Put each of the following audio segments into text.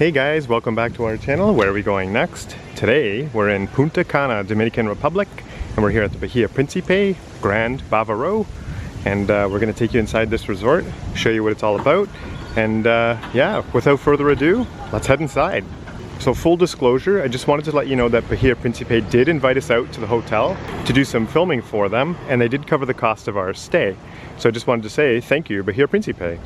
Hey guys, welcome back to our channel. Where are we going next? Today we're in Punta Cana, Dominican Republic, and we're here at the Bahia Principe Gran Bavaro, and we're going to take you inside this resort, show you what it's all about, and yeah, without further ado, let's head inside. So full disclosure, I just wanted to let you know that Bahia Principe did invite us out to the hotel to do some filming for them, and they did cover the cost of our stay. So I just wanted to say thank you, Bahia Principe.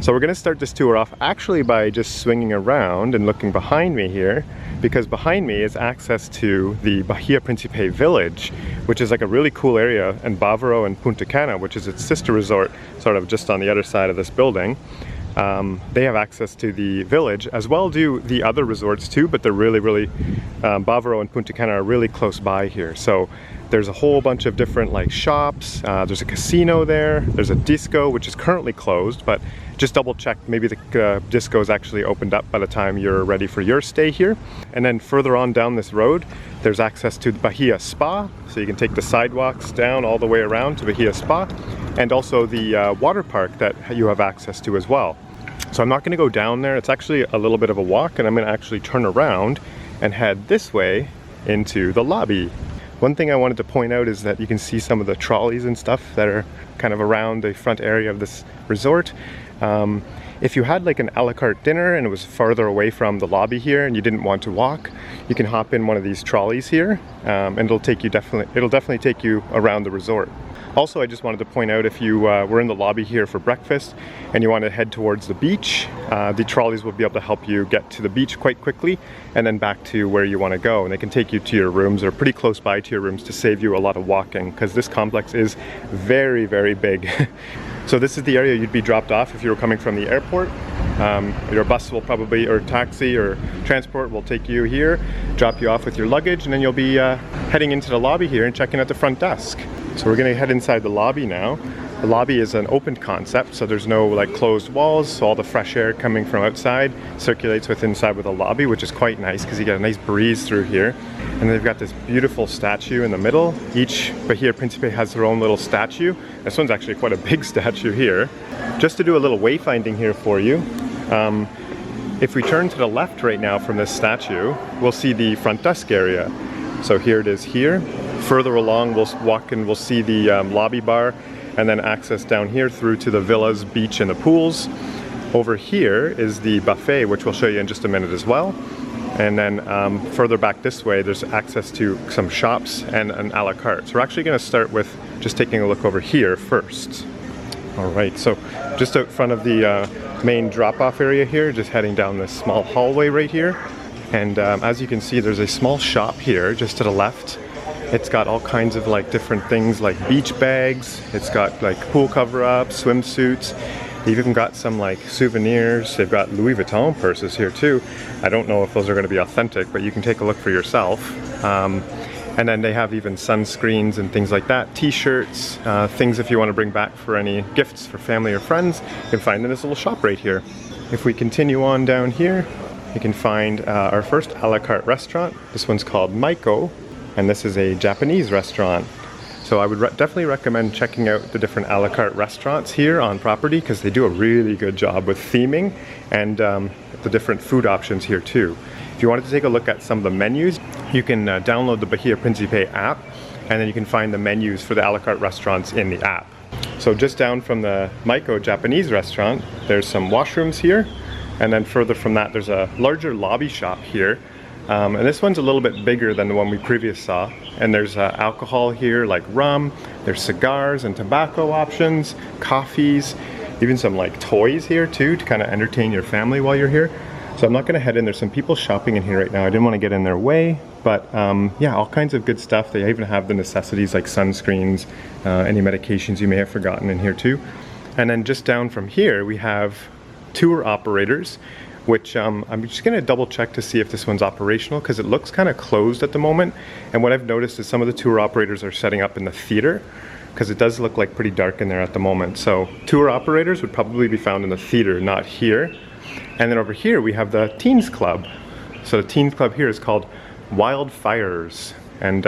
So we're going to start this tour off actually by just swinging around and looking behind me here, because behind me is access to the Bahia Principe village, which is like a really cool area in Bavaro and Punta Cana, which is its sister resort, sort of just on the other side of this building. They have access to the village, as well do the other resorts too, but they're really Bavaro and Punta Cana are really close by here. So there's a whole bunch of different like shops, there's a casino there, there's a disco which is currently closed, but just double check, maybe the disco is actually opened up by the time you're ready for your stay here. And then further on down this road, there's access to the Bahia Spa, so you can take the sidewalks down all the way around to Bahia Spa, and also the water park that you have access to as well. So I'm not going to go down there, it's actually a little bit of a walk, and I'm going to actually turn around and head this way into the lobby. One thing I wanted to point out is that you can see some of the trolleys and stuff that are kind of around the front area of this resort. If you had like an a la carte dinner and it was farther away from the lobby here and you didn't want to walk, you can hop in one of these trolleys here, and it'll definitely take you around the resort. Also, I just wanted to point out, if you were in the lobby here for breakfast and you want to head towards the beach, the trolleys will be able to help you get to the beach quite quickly and then back to where you want to go. And they can take you to your rooms or pretty close by to your rooms to save you a lot of walking, because this complex is very big. So this is the area you'd be dropped off if you were coming from the airport. Your bus will probably, or taxi or transport will take you here, drop you off with your luggage, and then you'll be heading into the lobby here and checking out the front desk. So we're going to head inside the lobby now. The lobby is an open concept, so there's no like closed walls, so all the fresh air coming from outside circulates inside with the lobby, which is quite nice because you get a nice breeze through here. And they've got this beautiful statue in the middle. Each Bahia Principe has their own little statue. This one's actually quite a big statue here. Just to do a little wayfinding here for you, if we turn to the left right now from this statue, we'll see the front desk area. So here it is here. Further along, we'll walk and we'll see the lobby bar, and then access down here through to the villas, beach, and the pools. Over here is the buffet, which we'll show you in just a minute as well. And then further back this way, there's access to some shops and an a la carte. So we're actually going to start with just taking a look over here first. All right, so just out front of the main drop-off area here, just heading down this small hallway right here. And as you can see, there's a small shop here just to the left. It's got all kinds of like different things like beach bags. It's got like pool cover-ups, swimsuits. They've even got some like souvenirs. They've got Louis Vuitton purses here too. I don't know if those are going to be authentic, but you can take a look for yourself. And then they have even sunscreens and things like that, t-shirts, things if you want to bring back for any gifts for family or friends, you can find in this little shop right here. If we continue on down here, you can find our first a la carte restaurant. This one's called Maiko, and this is a Japanese restaurant. So I would definitely recommend checking out the different a la carte restaurants here on property, because they do a really good job with theming and the different food options here too. If you wanted to take a look at some of the menus, you can download the Bahia Principe app, and then you can find the menus for the a la carte restaurants in the app. So just down from the Maiko Japanese restaurant, there's some washrooms here, and then further from that there's a larger lobby shop here. And this one's a little bit bigger than the one we previously saw, and there's alcohol here like rum, there's cigars and tobacco options, coffees, even some like toys here too to kind of entertain your family while you're here. So I'm not going to head in. There's some people shopping in here right now. I didn't want to get in their way, but yeah, all kinds of good stuff. They even have the necessities like sunscreens, any medications you may have forgotten in here too. And then just down from here we have tour operators, which I'm just going to double check to see if this one's operational, because it looks kind of closed at the moment. And what I've noticed is some of the tour operators are setting up in the theater, because it does look like pretty dark in there at the moment. So tour operators would probably be found in the theater, not here. And then over here we have the Teens Club. So the Teens Club here is called Wildfires, and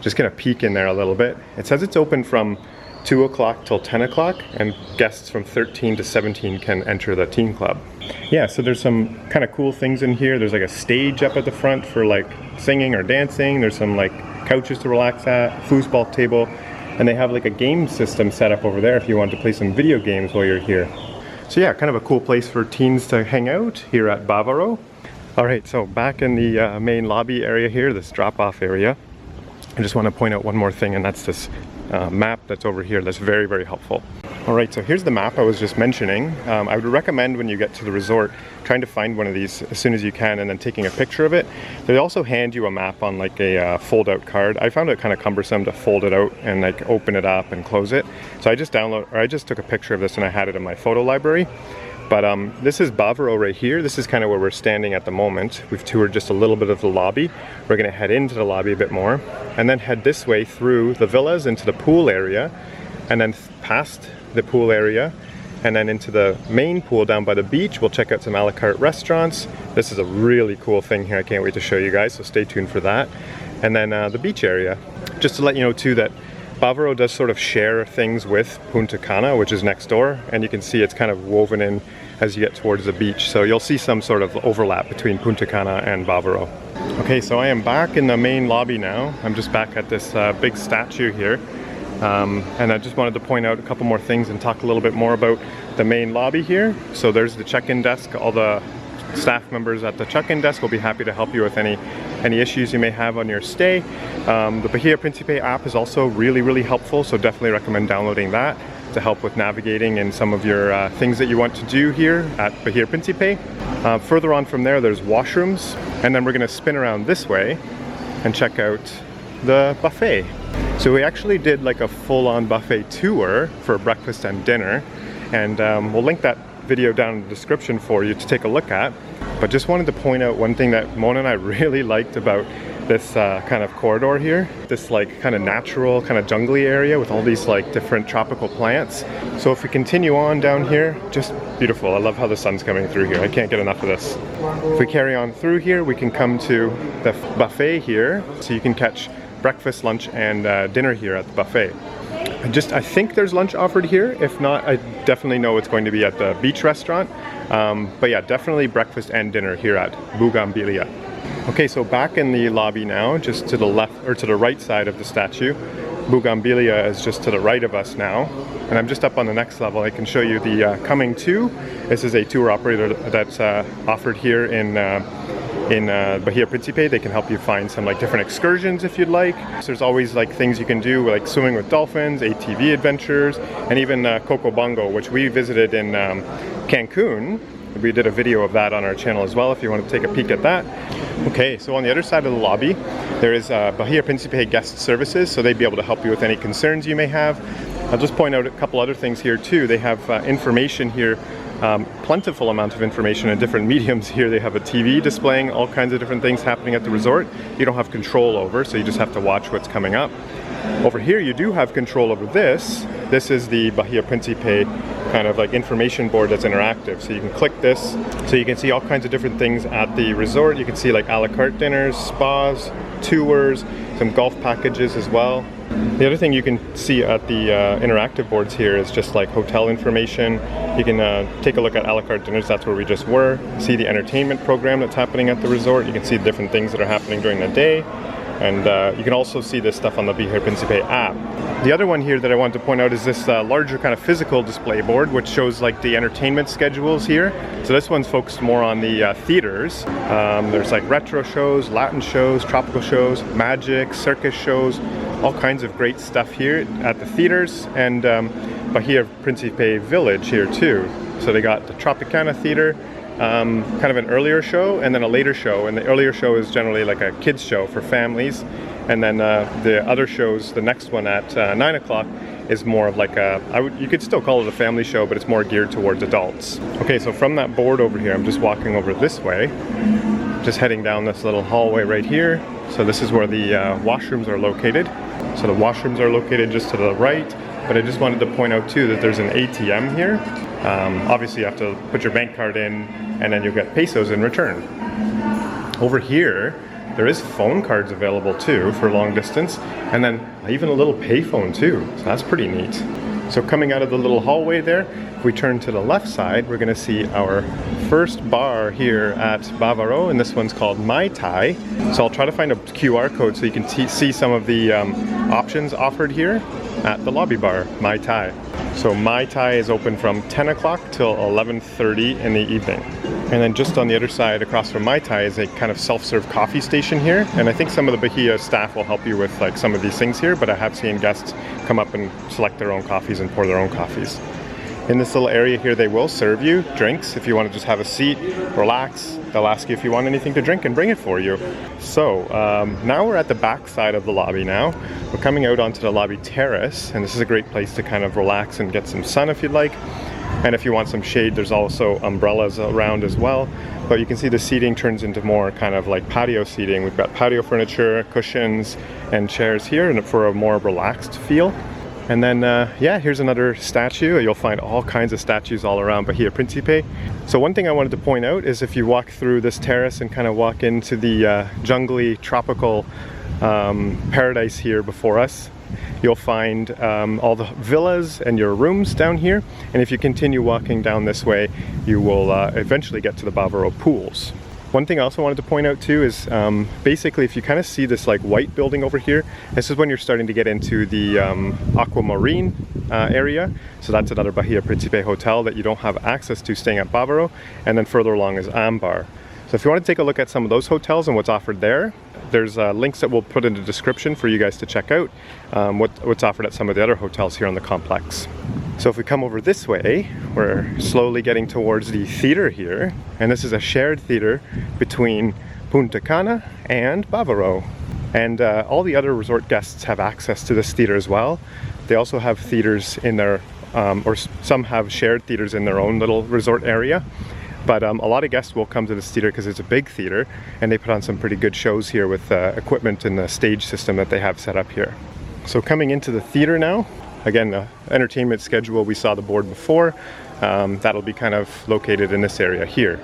just gonna peek in there a little bit. It says it's open from 2 o'clock till 10 o'clock, and guests from 13 to 17 can enter the teen club. Yeah, so there's some kind of cool things in here. There's like a stage up at the front for like singing or dancing. There's some like couches to relax at, foosball table, and they have like a game system set up over there if you want to play some video games while you're here. So yeah, kind of a cool place for teens to hang out here at Bavaro. All right, so back in the main lobby area here, this drop-off area, I just want to point out one more thing, and that's this map that's over here that's very, very helpful. All right, so here's the map I was just mentioning. I would recommend when you get to the resort, trying to find one of these as soon as you can and then taking a picture of it. They also hand you a map on like a fold-out card. I found it kind of cumbersome to fold it out and like open it up and close it. So I just took a picture of this and I had it in my photo library. But this is Bavaro right here. This is kind of where we're standing at the moment. We've toured just a little bit of the lobby. We're gonna head into the lobby a bit more and then head this way through the villas into the pool area, and then past the pool area and then into the main pool down by the beach. We'll check out some a la carte restaurants. This is a really cool thing here. I can't wait to show you guys, so stay tuned for that. And then the beach area. Just to let you know too that Bavaro does sort of share things with Punta Cana, which is next door, and you can see it's kind of woven in as you get towards the beach. So you'll see some sort of overlap between Punta Cana and Bavaro. Okay, so I am back in the main lobby now. I'm just back at this big statue here. And I just wanted to point out a couple more things and talk a little bit more about the main lobby here. So there's the check-in desk. All the staff members at the check-in desk will be happy to help you with any issues you may have on your stay. The Bahia Principe app is also really, really helpful, so definitely recommend downloading that to help with navigating and some of your things that you want to do here at Bahia Principe. Further on from there, there's washrooms, and then we're going to spin around this way and check out the buffet. So we actually did like a full-on buffet tour for breakfast and dinner, and we'll link that video down in the description for you to take a look at. But just wanted to point out one thing that Mona and I really liked about this kind of corridor here. This like kind of natural, kind of jungly area with all these like different tropical plants. So if we continue on down here, just beautiful. I love how the sun's coming through here. I can't get enough of this. If we carry on through here, we can come to the buffet here. So you can catch breakfast, lunch, and dinner here at the buffet. I think there's lunch offered here. If not, I definitely know it's going to be at the beach restaurant. But yeah, definitely breakfast and dinner here at Bugambilia. Okay, so back in the lobby now, just to the left or to the right side of the statue. Bugambilia is just to the right of us now, and I'm just up on the next level. I can show you the Coming To. This is a tour operator that's offered here in Bahia Principe. They can help you find some like different excursions if you'd like. So there's always like things you can do, like swimming with dolphins, ATV adventures, and even Coco Bongo, which we visited in Cancun. We did a video of that on our channel as well if you want to take a peek at that. Okay, so on the other side of the lobby, there is Bahia Principe guest services, so they'd be able to help you with any concerns you may have. I'll just point out a couple other things here too. They have information here, plentiful amount of information in different mediums here. They have a TV displaying all kinds of different things happening at the resort. You don't have control over, so you just have to watch what's coming up. Over here you do have control over this. This is the Bahia Principe kind of like information board that's interactive. So you can click this, so you can see all kinds of different things at the resort. You can see like a la carte dinners, spas, tours, some golf packages as well. The other thing you can see at the interactive boards here is just like hotel information. You can take a look at a la carte dinners, that's where we just were. See the entertainment program that's happening at the resort. You can see different things that are happening during the day. And you can also see this stuff on the Bahia Principe app. The other one here that I want to point out is this larger kind of physical display board, which shows like the entertainment schedules here. So this one's focused more on the theaters. There's like retro shows, Latin shows, tropical shows, magic, circus shows, all kinds of great stuff here at the theaters, and Bahia Principe Village here too. So they got the Tropicana Theater, kind of an earlier show and then a later show, and the earlier show is generally like a kids show for families, and then the other shows, the next one at 9 o'clock is more of like you could still call it a family show, but it's more geared towards adults. Okay, so from that board over here, I'm just walking over this way, just heading down this little hallway right here. So this is where the washrooms are located. So the washrooms are located just to the right, but I just wanted to point out too that there's an ATM here. Obviously you have to put your bank card in and then you'll get pesos in return. Over here There is phone cards available too for long distance, and then even a little payphone too, so that's pretty neat. So coming out of the little hallway there, if we turn to the left side, we're gonna see our first bar here at Bavaro, and this one's called Mai Tai. So I'll try to find a QR code so you can see some of the options offered here at the lobby bar, Mai Tai. So Mai Tai is open from 10 o'clock till 11:30 in the evening. And then just on the other side across from Mai Tai is a kind of self-serve coffee station here. And I think some of the Bahia staff will help you with like some of these things here, but I have seen guests come up and select their own coffees and pour their own coffees. In this little area here, they will serve you drinks if you want to just have a seat, relax. They'll ask you if you want anything to drink and bring it for you. So now we're at the back side of the lobby now. We're coming out onto the lobby terrace, and this is a great place to kind of relax and get some sun if you'd like. And if you want some shade, there's also umbrellas around as well. But you can see the seating turns into more kind of like patio seating. We've got patio furniture, cushions, and chairs here, and for a more relaxed feel. And then, yeah, here's another statue. You'll find all kinds of statues all around Bahia Principe. So one thing I wanted to point out is if you walk through this terrace and kind of walk into the jungly, tropical paradise here before us, you'll find all the villas and your rooms down here. And if you continue walking down this way, you will eventually get to the Bavaro pools. One thing I also wanted to point out too is basically if you kind of see this like white building over here, this is when you're starting to get into the Aquamarine area. So that's another Bahia Principe hotel that you don't have access to staying at Bavaro. And then further along is Ambar. So if you want to take a look at some of those hotels and what's offered there, there's links that we'll put in the description for you guys to check out what's offered at some of the other hotels here on the complex. So if we come over this way, we're slowly getting towards the theater here, and this is a shared theater between Punta Cana and Bavaro. And all the other resort guests have access to this theater as well. They also have theaters in their, or some have shared theaters in their own little resort area. But a lot of guests will come to this theater because it's a big theater, and they put on some pretty good shows here with equipment and the stage system that they have set up here. So coming into the theater now, again, the entertainment schedule, we saw the board before. That'll be kind of located in this area here.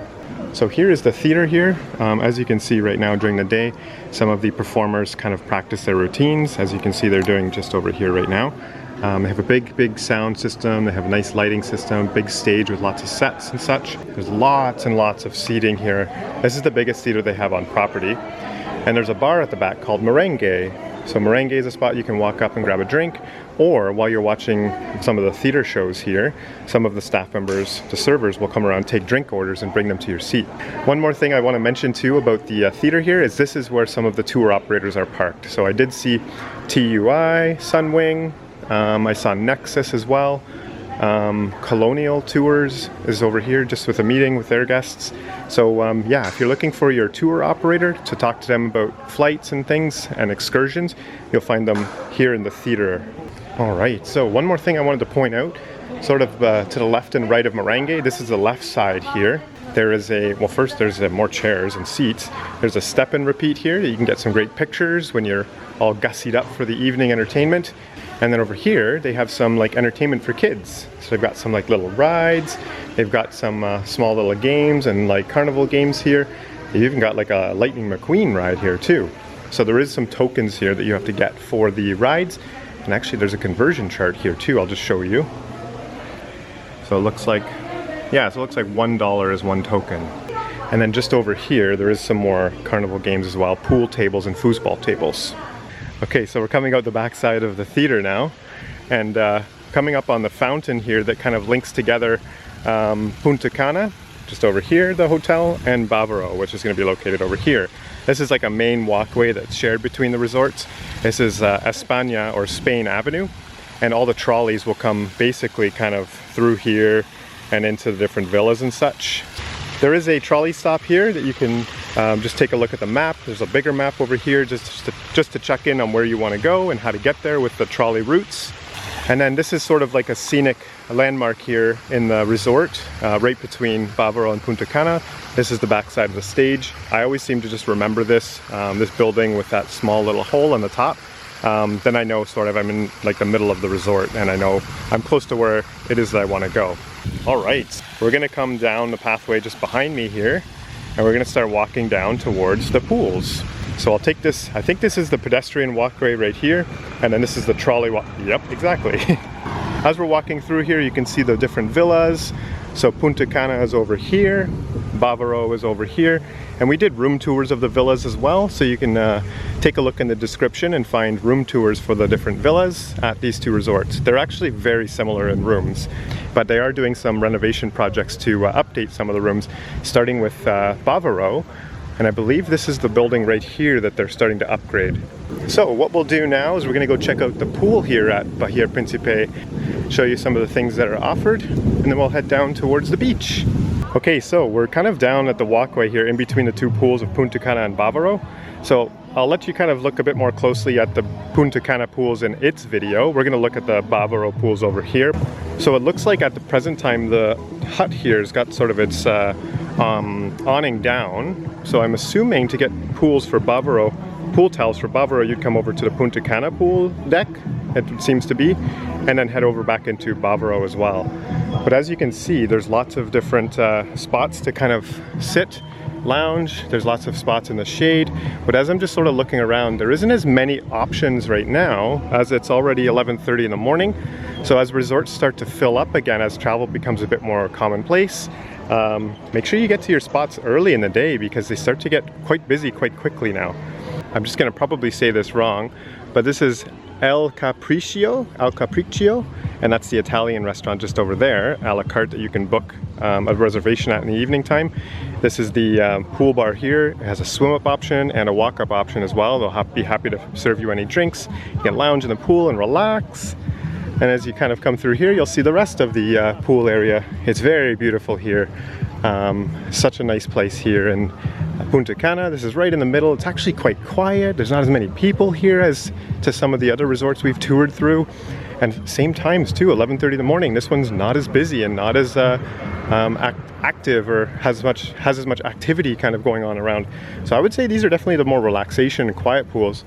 So here is the theater here. As you can see right now during the day, some of the performers kind of practice their routines. As you can see, they're doing just over here right now. They have a big sound system. They have a nice lighting system, big stage with lots of sets and such. There's lots and lots of seating here. This is the biggest theater they have on property. And there's a bar at the back called Merengue. So Merengue is a spot you can walk up and grab a drink, or while you're watching some of the theater shows here, some of the staff members, the servers, will come around, take drink orders and bring them to your seat. One more thing I want to mention too about the theater here is this is where some of the tour operators are parked. So I did see TUI, Sunwing, I saw Nexus as well. Colonial Tours is over here just with a meeting with their guests. So yeah, if you're looking for your tour operator to talk to them about flights and things and excursions, you'll find them here in the theater. All right, so one more thing I wanted to point out, sort of to the left and right of Merengue, this is the left side here. There is well, first there's more chairs and seats. There's a step and repeat here that you can get some great pictures when you're all gussied up for the evening entertainment. And then over here, they have some like entertainment for kids. So they've got some like little rides. They've got some small little games and like carnival games here. They've even got like a Lightning McQueen ride here too. So there is some tokens here that you have to get for the rides. And actually there's a conversion chart here too. I'll just show you. So it looks like, yeah, so it looks like $1 is one token. And then just over here, there is some more carnival games as well. Pool tables and foosball tables. Okay, so we're coming out the back side of the theater now, and coming up on the fountain here that kind of links together Punta Cana, just over here, the hotel, and Bavaro, which is going to be located over here. This is like a main walkway that's shared between the resorts. This is España or Spain Avenue, and all the trolleys will come basically kind of through here and into the different villas and such. There is a trolley stop here that you can just take a look at the map. There's a bigger map over here just to check in on where you want to go and how to get there with the trolley routes. And then this is sort of like a scenic landmark here in the resort, right between Bavaro and Punta Cana. This is the back side of the stage. I always seem to just remember this building with that small little hole on the top. Then I know sort of I'm in like the middle of the resort, and I know I'm close to where it is that I want to go. All right, we're gonna come down the pathway just behind me here, and we're gonna start walking down towards the pools. So I'll take this, I think this is the pedestrian walkway right here, and then this is the trolley walk. Yep, exactly. As we're walking through here, you can see the different villas. So Punta Cana is over here, Bavaro is over here, and we did room tours of the villas as well, so you can take a look in the description and find room tours for the different villas at these two resorts. They're actually very similar in rooms, but they are doing some renovation projects to update some of the rooms, starting with Bavaro, and I believe this is the building right here that they're starting to upgrade. So what we'll do now is we're going to go check out the pool here at Bahia Principe, show you some of the things that are offered, and then we'll head down towards the beach. Okay, so we're kind of down at the walkway here in between the two pools of Punta Cana and Bavaro. So I'll let you kind of look a bit more closely at the Punta Cana pools in its video. We're going to look at the Bavaro pools over here. So it looks like at the present time the hut here has got sort of its awning down. So I'm assuming to get pools for Bavaro, pool towels for Bavaro, you'd come over to the Punta Cana pool deck, it seems to be, and then head over back into Bavaro as well. But as you can see, there's lots of different spots to kind of sit, lounge. There's lots of spots in the shade. But as I'm just sort of looking around, there isn't as many options right now, as it's already 11:30 in the morning. So as resorts start to fill up again, as travel becomes a bit more commonplace, make sure you get to your spots early in the day, because they start to get quite busy quite quickly now. I'm just going to probably say this wrong, but this is Al Capriccio, and that's the Italian restaurant just over there, a la carte, that you can book a reservation at in the evening time. This is the pool bar here. It has a swim up option and a walk up option as well. They'll be happy to serve you any drinks. You can lounge in the pool and relax. And as you kind of come through here, you'll see the rest of the pool area. It's very beautiful here. Such a nice place here in Punta Cana. This is right in the middle. It's actually quite quiet. There's not as many people here as to some of the other resorts we've toured through. And same times too, 11:30 in the morning. This one's not as busy and not as active, or has as much activity kind of going on around. So I would say these are definitely the more relaxation and quiet pools.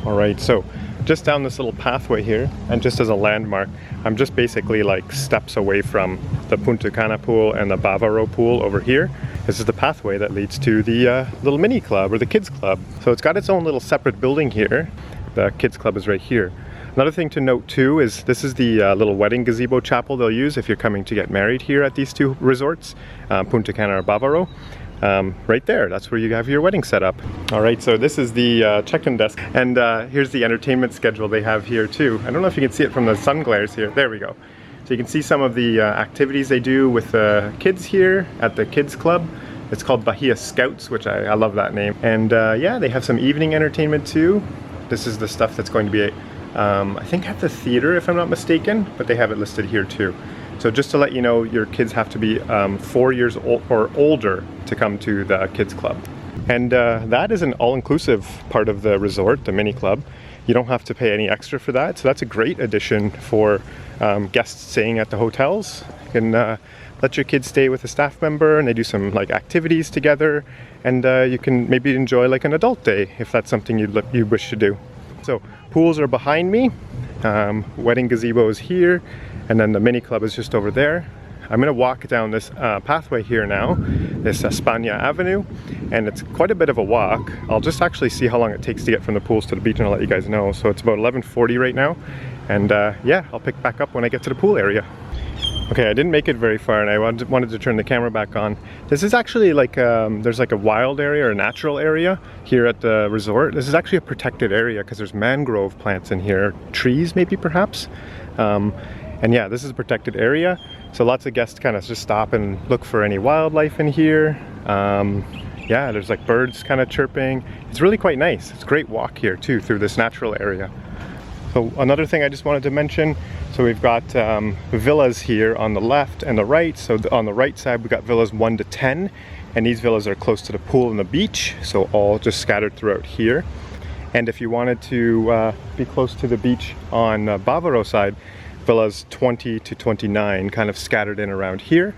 All right, so just down this little pathway here, and just as a landmark, I'm just basically like steps away from the Punta Cana pool and the Bavaro pool over here. This is the pathway that leads to the little mini club, or the kids club. So it's got its own little separate building here. The kids club is right here. Another thing to note too is this is the little wedding gazebo chapel they'll use if you're coming to get married here at these two resorts, Punta Cana or Bavaro. Right there, that's where you have your wedding set up. All right, so this is the check-in desk, and here's the entertainment schedule they have here too. I don't know if you can see it from the sun glares here. There we go. So you can see some of the activities they do with the kids here at the kids club. It's called Bahia Scouts, which I love that name. And yeah, they have some evening entertainment too. This is the stuff that's going to be, I think at the theater if I'm not mistaken, but they have it listed here too. So just to let you know, your kids have to be 4 years old or older to come to the kids club. And that is an all-inclusive part of the resort, the mini club. You don't have to pay any extra for that. So that's a great addition for guests staying at the hotels. You can let your kids stay with a staff member, and they do some like activities together, and you can maybe enjoy like an adult day if that's something you wish to do. So pools are behind me, wedding gazebo is here, and then the mini club is just over there. I'm going to walk down this pathway here now, this España Avenue, and it's quite a bit of a walk. I'll just actually see how long it takes to get from the pools to the beach, and I'll let you guys know. So it's about 11:40 right now, and yeah, I'll pick back up when I get to the pool area. Okay, I didn't make it very far, and I wanted to turn the camera back on. This is actually like, there's like a wild area or a natural area here at the resort. This is actually a protected area because there's mangrove plants in here, trees maybe perhaps. And yeah, this is a protected area. So lots of guests kind of just stop and look for any wildlife in here. Yeah, there's like birds kind of chirping. It's really quite nice. It's a great walk here too through this natural area. So another thing I just wanted to mention, so we've got villas here on the left and the right. So on the right side we've got villas 1 to 10, and these villas are close to the pool and the beach, so all just scattered throughout here. And if you wanted to be close to the beach on Bavaro side, villas 20 to 29 kind of scattered in around here.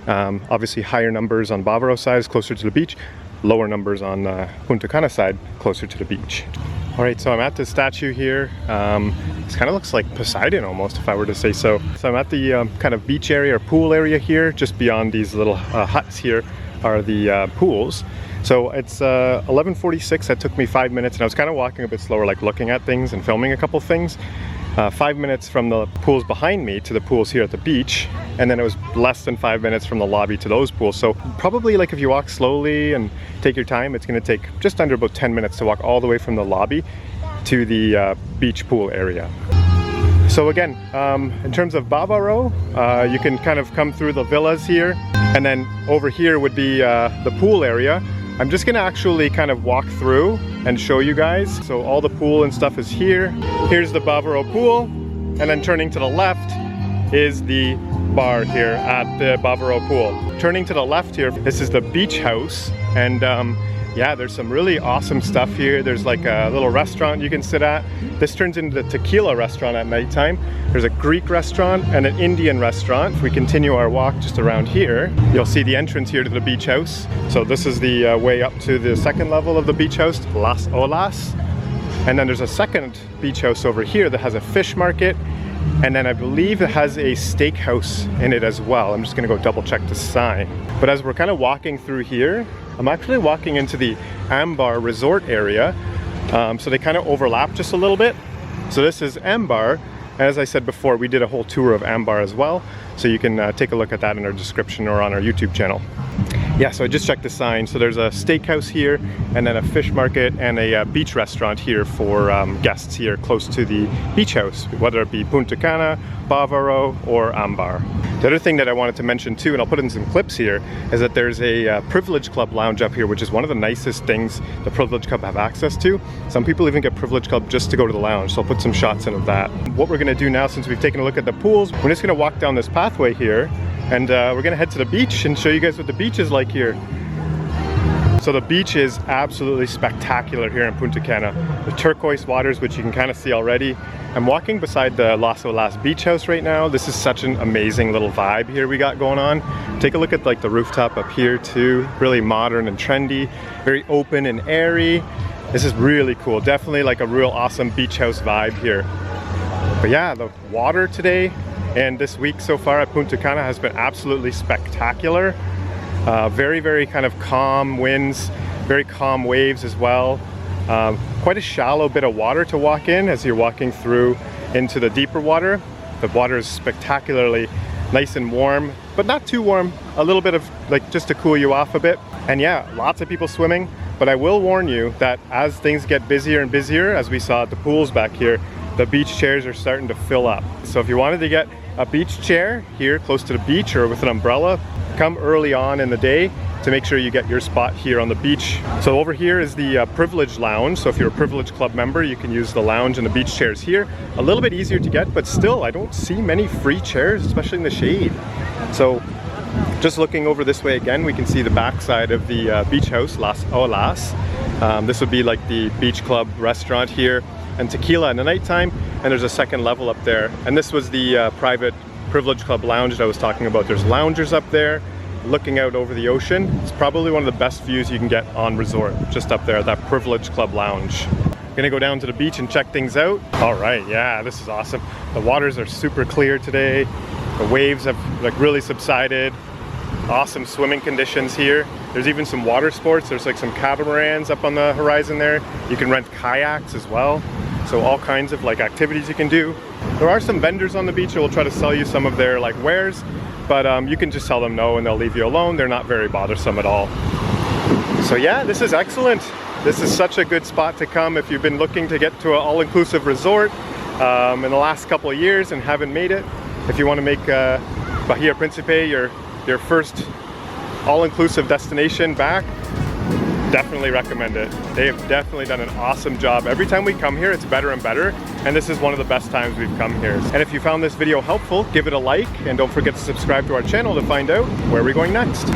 Obviously higher numbers on Bavaro side, closer to the beach, lower numbers on Punta Cana side, closer to the beach. All right, so I'm at the statue here. This kind of looks like Poseidon almost, if I were to say so. So I'm at the kind of beach area or pool area here. Just beyond these little huts here are the pools. So it's 11:46. That took me 5 minutes, and I was kind of walking a bit slower, like looking at things and filming a couple things. 5 minutes from the pools behind me to the pools here at the beach, and then it was less than 5 minutes from the lobby to those pools. So probably, like, if you walk slowly and take your time, it's going to take just under about 10 minutes to walk all the way from the lobby to the beach pool area. So again, in terms of Bavaro, you can kind of come through the villas here, and then over here would be the pool area. I'm just gonna actually kind of walk through and show you guys. So all the pool and stuff is here. Here's the Bavaro pool, and then turning to the left is the bar here at the Bavaro pool. Turning to the left here, this is the beach house, and yeah, there's some really awesome stuff here. There's like a little restaurant you can sit at. This turns into the tequila restaurant at nighttime. There's a Greek restaurant and an Indian restaurant. If we continue our walk just around here, you'll see the entrance here to the beach house. So this is the way up to the second level of the beach house, Las Olas. And then there's a second beach house over here that has a fish market. And then I believe it has a steakhouse in it as well. I'm just gonna go double check the sign. But as we're kind of walking through here, I'm actually walking into the Ambar resort area. So they kind of overlap just a little bit. So this is Ambar. As I said before, we did a whole tour of Ambar as well. So you can take a look at that in our description or on our YouTube channel. Yeah, so I just checked the sign. So there's a steakhouse here, and then a fish market and a beach restaurant here for guests here close to the beach house, whether it be Punta Cana, Bavaro, or Ambar. The other thing that I wanted to mention too, and I'll put in some clips here, is that there's a Privilege Club lounge up here, which is one of the nicest things the Privilege Club have access to. Some people even get Privilege Club just to go to the lounge, so I'll put some shots in of that. What we're gonna do now, since we've taken a look at the pools, we're just gonna walk down this pathway here, and we're gonna head to the beach and show you guys what the beach is like here. So the beach is absolutely spectacular here in Punta Cana. The turquoise waters, which you can kind of see already. I'm walking beside the Las Olas beach house right now. This is such an amazing little vibe here we got going on. Take a look at like the rooftop up here too. Really modern and trendy, very open and airy. This is really cool. Definitely like a real awesome beach house vibe here. But yeah, the water today and this week so far at Punta Cana has been absolutely spectacular. Very, very kind of calm winds, very calm waves as well. Quite a shallow bit of water to walk in as you're walking through into the deeper water. The water is spectacularly nice and warm, but not too warm. A little bit of like just to cool you off a bit. And yeah, lots of people swimming, but I will warn you that as things get busier and busier, as we saw at the pools back here, the beach chairs are starting to fill up. So if you wanted to get a beach chair here close to the beach or with an umbrella, come early on in the day to make sure you get your spot here on the beach. So over here is the Privilege Lounge. So if you're a Privilege Club member, you can use the lounge and the beach chairs here. A little bit easier to get, but still I don't see many free chairs, especially in the shade. So just looking over this way again, we can see the backside of the beach house, Las Olas. This would be like the beach club restaurant here, and tequila in the nighttime, and there's a second level up there. And this was the private Privilege Club lounge that I was talking about. There's loungers up there looking out over the ocean. It's probably one of the best views you can get on resort, just up there at that Privilege Club lounge. I'm gonna go down to the beach and check things out. All right, yeah, this is awesome. The waters are super clear today. The waves have like really subsided. Awesome swimming conditions here. There's even some water sports. There's like some catamarans up on the horizon there. You can rent kayaks as well. So all kinds of like activities you can do. There are some vendors on the beach that will try to sell you some of their like wares, but you can just tell them no and they'll leave you alone. They're not very bothersome at all. So yeah, this is excellent. This is such a good spot to come if you've been looking to get to an all-inclusive resort in the last couple of years and haven't made it. If you want to make Bahia Principe your first all-inclusive destination back, definitely recommend it. They have definitely done an awesome job. Every time we come here, it's better and better, and this is one of the best times we've come here. And if you found this video helpful, give it a like, and don't forget to subscribe to our channel to find out where we're going next.